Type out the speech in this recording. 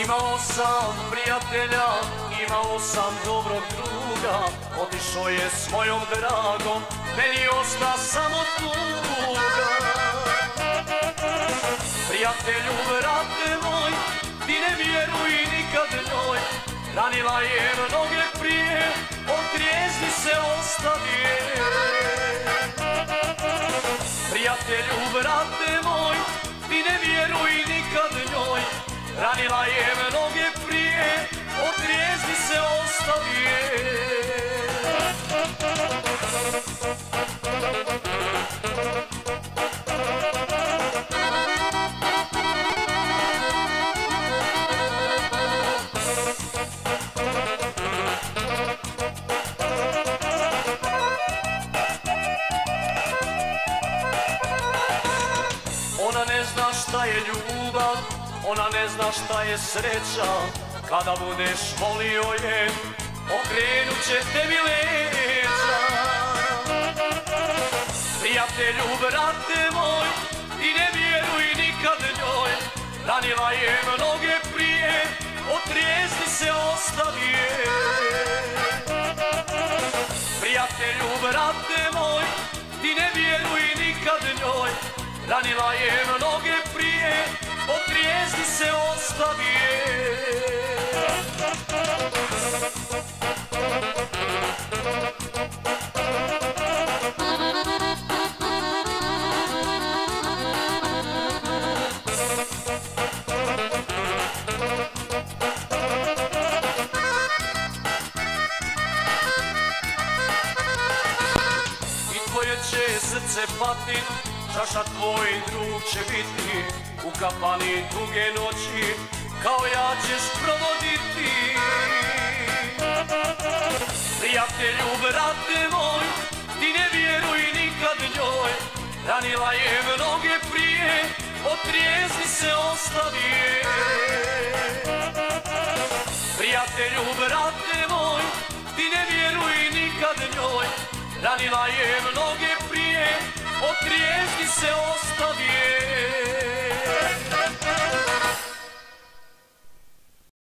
Imao sam prijatelja, imao sam dobrog druga, otišao je s mojom dragom, meni osta samo tuga. Prijatelju, brate moj, ti ne vjeruj nikad njoj, ranila je mnoge prije, od trijezdi se ostavije. Prijatelju, brate moj, ti ne vjeruj nikad njoj, ranila je mnoge prije, od trijezdi se ostavije. Ona ne zna šta je ljubav, ona ne zna šta je sreća, kada budeš volio je, okrenut će tebi leđa. Prijatelju, brate moj, ti ne vjeruj nikad njoj, ranila je mnoge prije, od trijezdi se ostavije. Prijatelju, brate moj, ti ne vjeruj nikad njoj, ranila je mnoge prije, od trijezdi se ostavije. I tvoje će srce patit, čaša tvoj drug će biti, u kapani duge noći, kao ja ćeš provoditi. Prijatelju, brate moj, ti ne vjeruj nikad njoj, ranila je mnoge prije, od trijezdi se ostavije. Prijatelju, brate moj, ti ne vjeruj nikad njoj, ranila je mnoge prije, od trijezdi se ostavije.